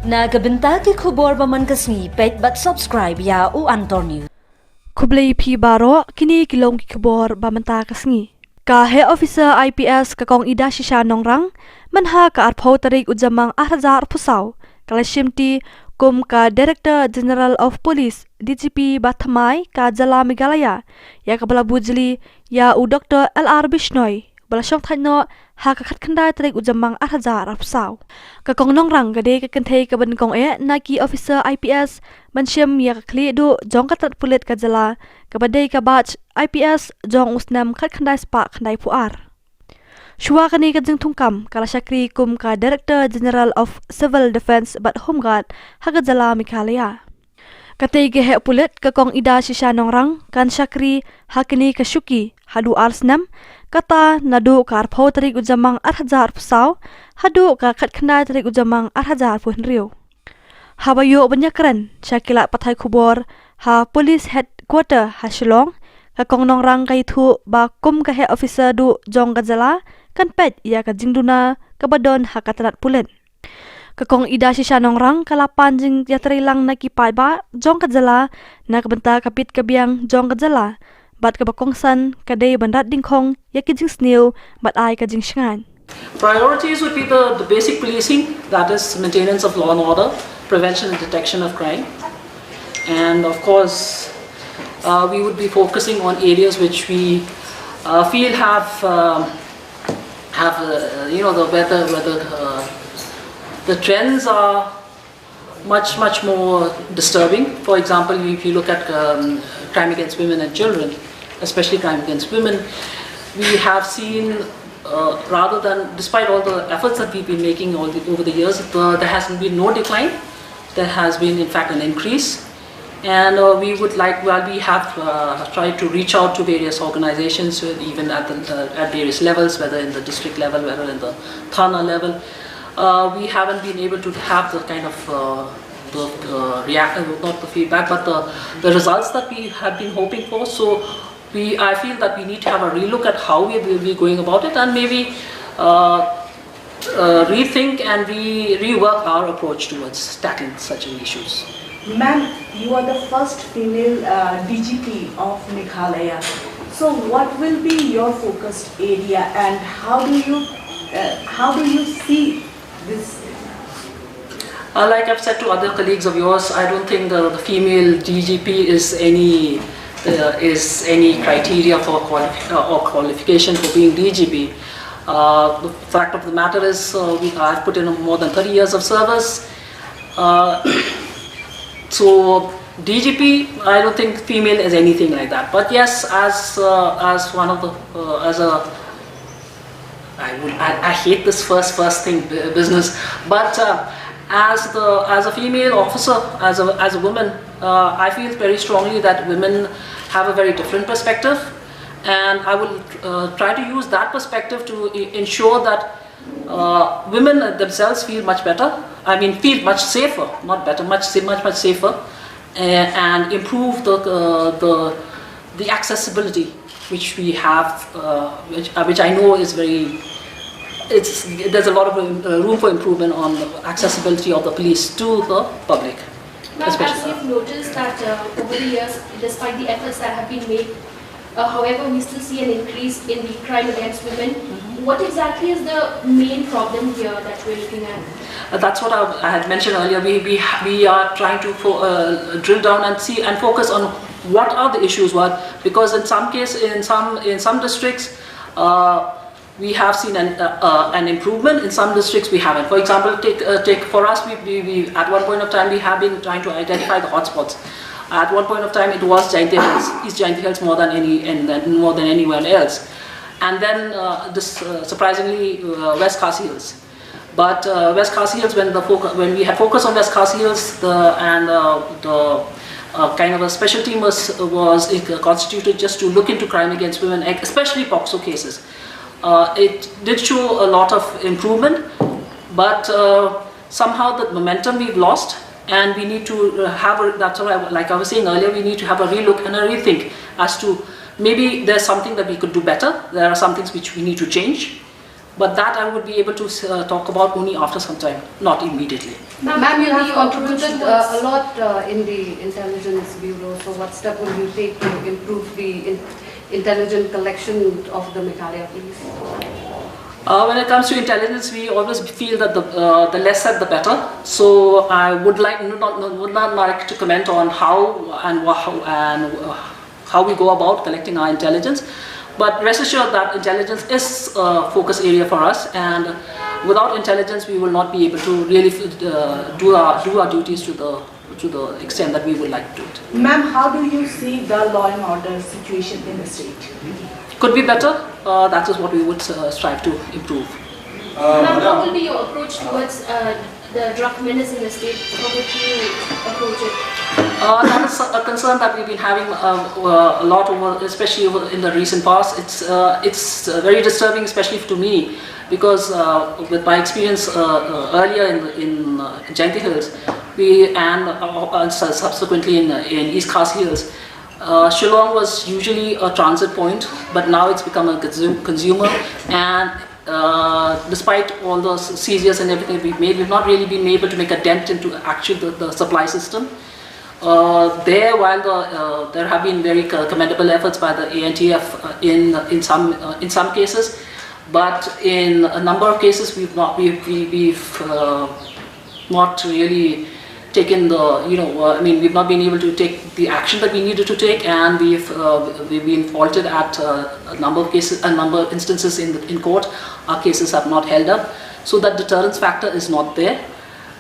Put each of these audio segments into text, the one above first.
Nagabenta ki khubor baman kasni page but subscribe ya u Antor News. Kublai phi baro kini kilong ki khubor bamanta kasngi. Ka he officer IPS ka kong ida shisha nongrang manha ka arpho tarik ujamang ahrazar pusau kalashimti kum ka Director General of Police DGP Bthah ka Jala Meghalaya ya ka bala bujli ya u Dr. LR Bishnoi bala shong thano ha ka khat khandai tarik ujamang ahrazar pusau ka kong nongrang gade ka kanthei ka ban kong e na ki officer IPS banshim ya ka kli du jong ka tat pulit ka Jala ka badai ka batch IPS jong usnam khat khandai spa khandai puar Shua kani ka jing thungkam kala shakri kum ka Director General of Civil Defense but Home Guard haga Jala Meghalaya katei ge he pulit ka kong ida shisha nongrang kan shakri hakini ka shuki hadu arsnam kata nadu ka arpho tarik ujamang 8000 pusau hadu ka khat khandai tarik ujamang 8000 pun riu habayo banyakran shakila pathai khubor ha police headquarter ha Shillong ka kong nongrang kai thu ba kum ka he officer du jong ka Jala kan pet ya ka jingduna ka badon ha katrat pulen ka kong ida shisha nongrang kalapan jing yatri lang na kipai ba jong ka Jala na ka benta kapit ka biang jong ka Jala bat ka bakong san ka day bandat dingkhong ya ki jing snew bat ai ka jing shangan. Priorities would be the basic policing, that is maintenance of law and order, prevention and detection of crime, and of course we would be focusing on areas which we feel have the trends are much more disturbing. For example, if you look at crime against women and children, especially crime against women, we have seen rather than, despite all the efforts that we've been making over the years, there has been no decline. There has been in fact an increase. And we would like, well, we have tried to reach out to various organizations, even at various levels, whether in the district level, whether in the Thana level. We haven't been able to have the kind of not the feedback, but the results that we have been hoping for. So I feel that we need to have a relook at how we will be going about it, and maybe rethink and rework our approach towards tackling such issues. Ma'am, you are the first female DGP of Meghalaya. So what will be your focused area, and how do you see this? Like I've said to other colleagues of yours, I don't think the female DGP is any criteria for or qualification for being DGP. The fact of the matter is, I've put in more than 30 years of service. So DGP, I don't think female is anything like that. But yes, as one of the I hate this first thing business. But as a female officer, as a woman, I feel very strongly that women have a very different perspective, and I will try to use that perspective to ensure that women themselves feel much better. I mean, feel much safer, not better, much safer, and improve the accessibility which we have, which I know is very. There's a lot of room for improvement on the accessibility of the police to the public. As you've noticed that over the years, despite the efforts that have been made, however, we still see an increase in the crime against women. What exactly is the main problem here that we're looking at? That's what I had mentioned earlier. We are trying to drill down and see and focus on what are the issues. Because in some cases, in some districts, we have seen an improvement. In some districts, we haven't. For example, take for us, we at one point of time we have been trying to identify the hotspots. At one point of time, it was Jaintia Hills, East Jaintia Hills more than anywhere else. And then surprisingly, West Khasi Hills. But West Khasi Hills, when we had focused on West Khasi Hills, the kind of a special team was constituted just to look into crime against women, especially POCSO cases. It did show a lot of improvement, but somehow the momentum we've lost, and we need to have that's what like I was saying earlier, we need to have a relook and a rethink as to maybe there's something that we could do better. There are some things which we need to change, But that I would be able to talk about only after some time, not immediately. Ma'am, you have contributed a lot in the Intelligence Bureau, so what step will you take to improve the intelligent collection of the Meghalaya police? When it comes to intelligence, we always feel that the less said the better. So I would not like to comment on how we go about collecting our intelligence. But rest assured that intelligence is a focus area for us, and without intelligence, we will not be able to really do our duties to the extent that we would like to do it. Ma'am, how do you see the law and order situation in the state? Could be better. That is what we would strive to improve. Ma'am, how will be your approach towards the drug menace in the state? How would you approach it? That is a concern that we've been having a lot over, especially in the recent past. It's very disturbing, especially to me, because with my experience earlier in Jainti Hills, and subsequently in East Khas Hills, Shillong was usually a transit point, but now it's become a consumer, and despite all the seizures and everything we've made, we've not really been able to make a dent into actually the supply system. While there have been very commendable efforts by the ANTF in some cases, but in a number of cases we've not really taken we've not been able to take the action that we needed to take, and we've been faulted at a number of instances in court. Our cases have not held up, so that deterrence factor is not there.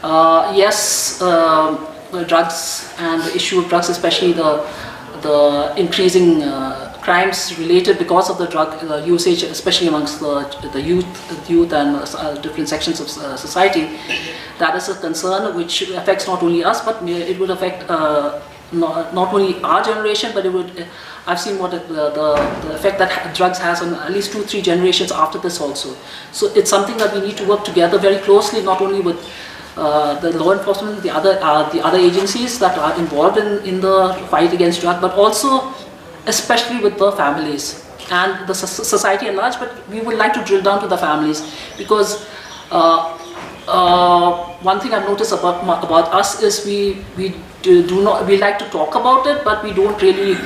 Yes. Drugs and the issue of drugs, especially the increasing crimes related because of the drug usage, especially amongst the youth and different sections of society, that is a concern which affects not only us, but it would affect not only our generation, but it would. I've seen what the effect that drugs has on at least 2-3 generations after this also. So it's something that we need to work together very closely, not only with the law enforcement, the other agencies that are involved in the fight against drug, but also especially with the families and the society at large. But we would like to drill down to the families, because one thing I've noticed about us is we like to talk about it, but we don't really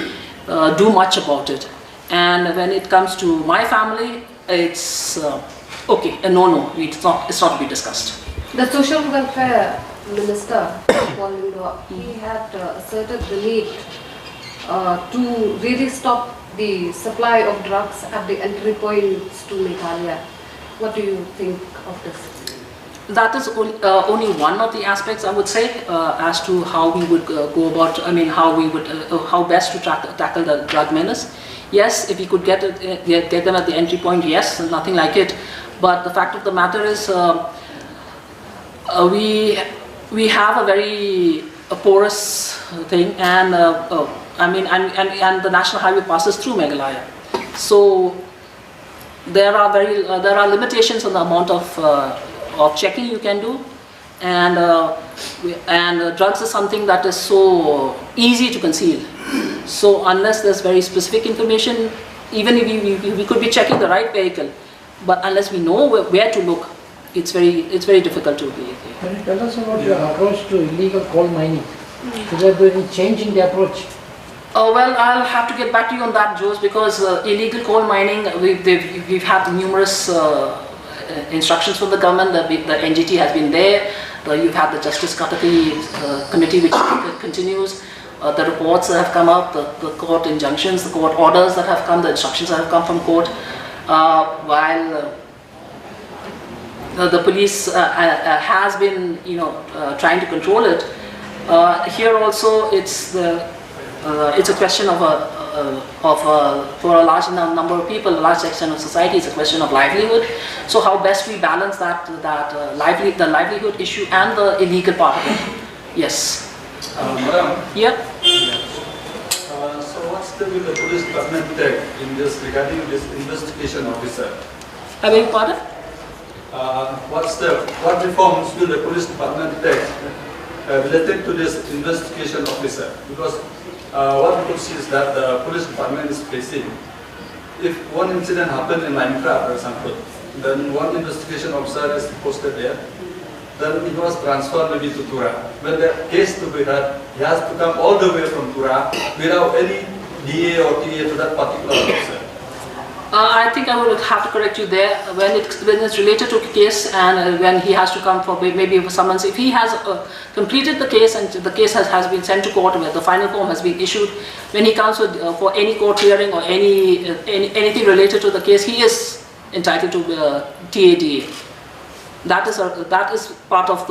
do much about it. And when it comes to my family, it's okay, a no, it's not to be discussed. The Social Welfare Minister, he had asserted the need to really stop the supply of drugs at the entry points to Meghalaya. What do you think of this? That is only one of the aspects, I would say, as to how we would go about. How best to tackle the drug menace. Yes, if we could get them at the entry point, yes, nothing like it. But the fact of the matter is, we have a very porous thing, and and the national highway passes through Meghalaya. So there are limitations on the amount of checking you can do, and drugs is something that is so easy to conceal. So unless there's very specific information, even if we could be checking the right vehicle, but unless we know where to look, it's very difficult to be. Can you tell us about your approach to illegal coal mining? Is there any change in the approach? Well, I'll have to get back to you on that, Jose, because illegal coal mining, we've had numerous instructions from the government. The NGT has been there. You've had the Justice Kataki Committee, which continues. The reports that have come out, the court injunctions, the court orders that have come, the instructions that have come from court, while the police has been, trying to control it. Here also, it's a question of for a large number of people, a large section of society, it's a question of livelihood. So how best we balance the livelihood issue and the illegal part of it. Yes. Madam. Yeah. So what's the police department take in this regarding this investigation officer? I beg your pardon? What reforms will the police department take related to this investigation officer? Because what we could see is that the police department is facing, if one incident happened in Limekra, for example, then one investigation officer is posted there. Then he was transferred maybe to Tura. When the case to be heard, he has to come all the way from Tura without any DA or TA to that particular officer. I think I will have to correct you there. When it's related to a case and when he has to come for maybe for summons, if he has completed the case and the case has been sent to court where the final form has been issued, when he comes for any court hearing or anything related to the case, he is entitled to TADA. That is part of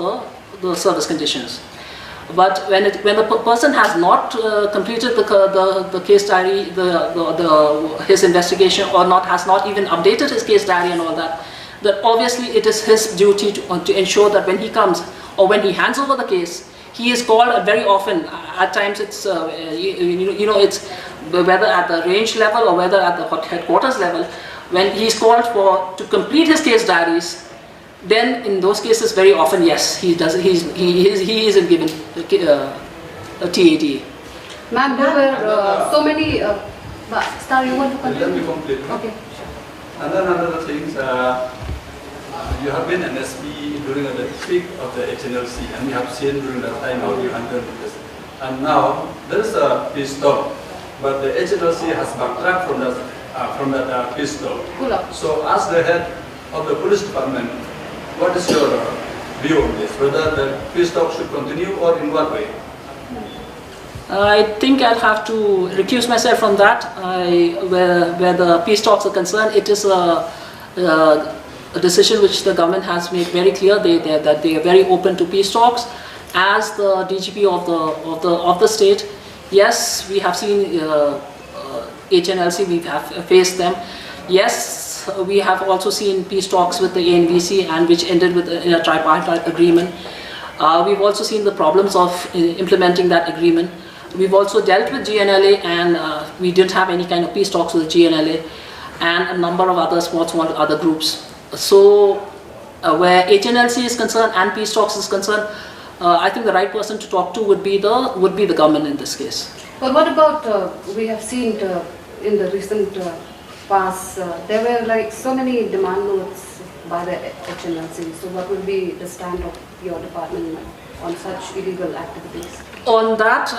the service conditions. But when the person has not completed the case diary, his investigation, or has not even updated his case diary and all that, then obviously it is his duty to ensure that when he comes or when he hands over the case, he is called very often. At times it's it's whether at the range level or whether at the headquarters level, when he is called to complete his case diaries. Then in those cases, very often, yes, he isn't given a TAD. Ma'am, there were so many. Star, you want to continue? Let me complete. Okay. And then another thing, you have been an SP during the peak of the HNLC, and we have seen during that time how you handled this. And now there is a peace talk, but the HNLC has backtracked from that peace talk. So, as the head of the police department, what is your view on this? Whether the peace talk should continue or in what way? I think I'll have to recuse myself from that. Where the peace talks are concerned, it is a decision which the government has made very clear that they are very open to peace talks. As the DGP of the state, yes, we have seen HNLC, we have faced them. Yes, we have also seen peace talks with the ANVC and which ended in a tripartite agreement. We've also seen the problems of implementing that agreement. We've also dealt with GNLA and we didn't have any kind of peace talks with GNLA and a number of other small other groups. So where HNLC is concerned and peace talks is concerned, I think the right person to talk to would be the government in this case. But what about we have seen in the recent past, there were like so many demand notes by the HNLC. So what will be the stand of your department on such illegal activities? On that,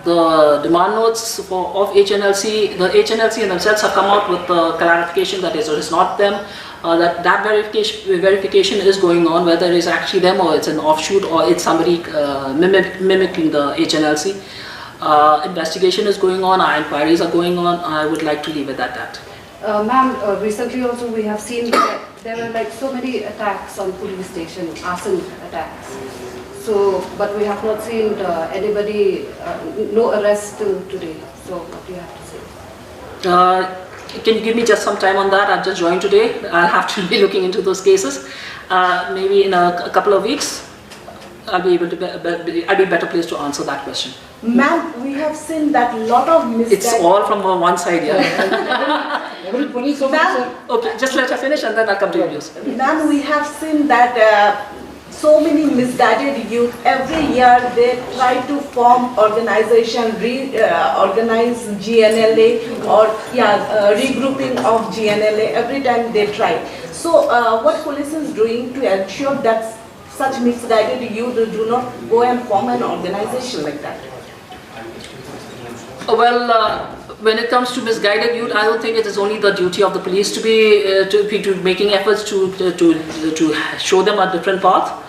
the demand notes of HNLC, the HNLC themselves have come out with the clarification that it is not them. That verification is going on, whether it is actually them or it's an offshoot or it's somebody mimicking the HNLC. Investigation is going on, our inquiries are going on. I would like to leave it at that. Ma'am, recently also we have seen that there were like so many attacks on police station, arson attacks. So, but we have not seen anybody, no arrest till today. So, what do you have to say? Can you give me just some time on that? I've just joined today. I'll have to be looking into those cases. Maybe in a couple of weeks, I'll be better placed to answer that question. Ma'am, we have seen that a lot of misguided... It's all from one side, yeah. Every police officer... Okay, just let her finish and then I'll come to you. Ma'am, we have seen that so many misguided youth, every year they try to form organization, organize GNLA or regrouping of GNLA, every time they try. So what police is doing to ensure that such misguided youth do not go and form an organization like that? Well, when it comes to misguided youth, I don't think it is only the duty of the police to be making efforts to show them a different path.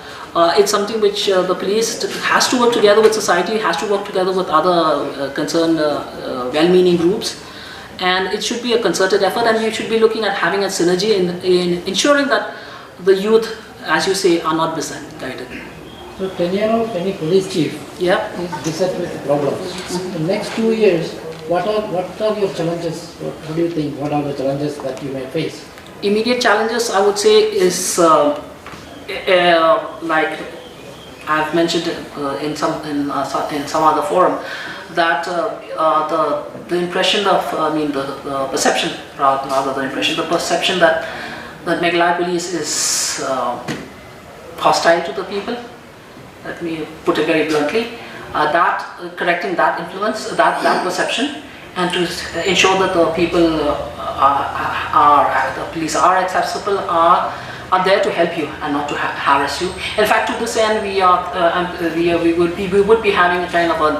It's something which the police has to work together with society, has to work together with other concerned well-meaning groups, and it should be a concerted effort, and we should be looking at having a synergy in ensuring that the youth, as you say, are not misguided. So 10-year of any police chief is beset with problems. In the next 2 years, what are your challenges? What do you think? What are the challenges that you may face? Immediate challenges, I would say, is like I've mentioned in some other forum, that the impression of the perception that Meghalaya police is hostile to the people. Let me put it very bluntly. Correcting that influence, that perception, and to ensure that the people the police are accessible, are there to help you and not to harass you. In fact, to this end, we would be having a kind of an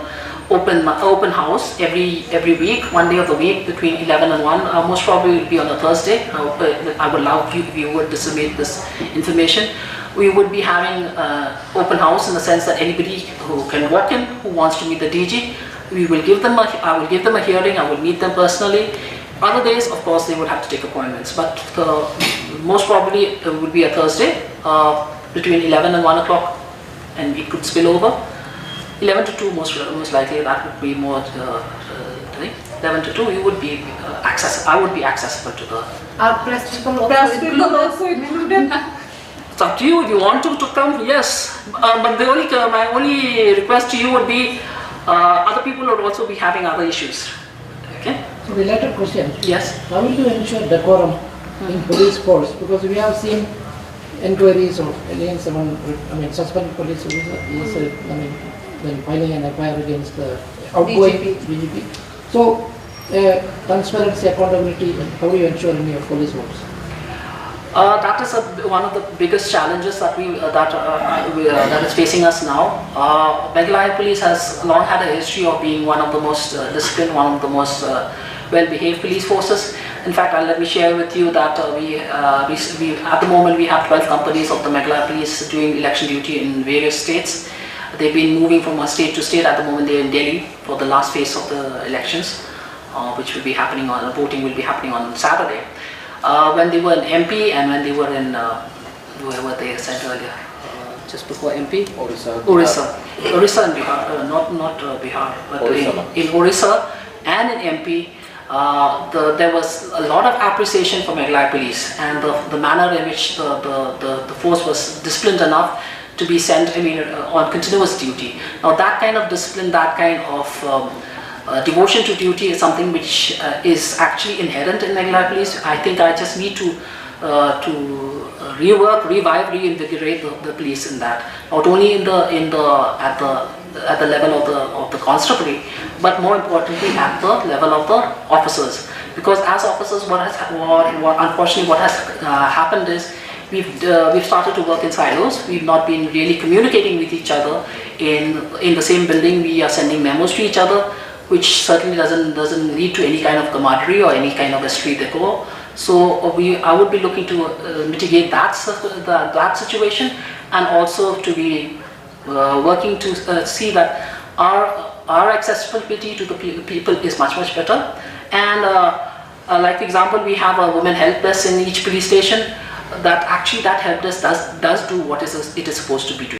open house every week, one day of the week between 11 and 1. Most probably it will be on a Thursday. I would love if you would disseminate this information. We would be having open house in the sense that anybody who can walk in, who wants to meet the DG, I will give them a hearing. I will meet them personally. Other days, of course, they would have to take appointments, but most probably it would be a Thursday between 11 and 1 o'clock, and it could spill over. 11 to 2 most likely, that would be more 11 to 2 you would be I would be accessible to the... Are press people also included? It's up to you. If you want to come, yes. But my only request to you would be other people would also be having other issues. Okay? So related question. Yes. How will you ensure decorum in police force? Because we have seen inquiries of against someone, suspended police officer, when filing an FIR against the outgoing DGP. So, transparency, accountability, how do you ensure in your police force? That is one of the biggest challenges that that is facing us now. Meghalaya Police has long had a history of being one of the most disciplined, one of the most well-behaved police forces. In fact, let me share with you that we at the moment we have 12 companies of the Meghalaya Police doing election duty in various states. They've been moving from state to state. At the moment, they're in Delhi for the last phase of the elections, which will be happening voting will be happening on Saturday. When they were in MP and when they were in, where were they said earlier, just before MP? Orissa and Bihar, not Bihar, but in Orissa and in MP, there was a lot of appreciation for Meghalaya Police and the manner in which the force was disciplined enough to be sent, on continuous duty. Now that kind of discipline, that kind of devotion to duty is something which is actually inherent in Meghalaya Police. I think I just need to rework, revive, reinvigorate the police in that. Not only at the level of the constabulary, but more importantly at the level of the officers. Because as officers, unfortunately what has happened is we've started to work in silos. We've not been really communicating with each other in the same building. We are sending memos to each other, which certainly doesn't lead to any kind of camaraderie or any kind of esprit de corps. So I would be looking to mitigate that situation, and also to be working to see that our accessibility to the people is much better. And like for example, we have a women help desk in each police station. That help desk does do what it is supposed to be doing.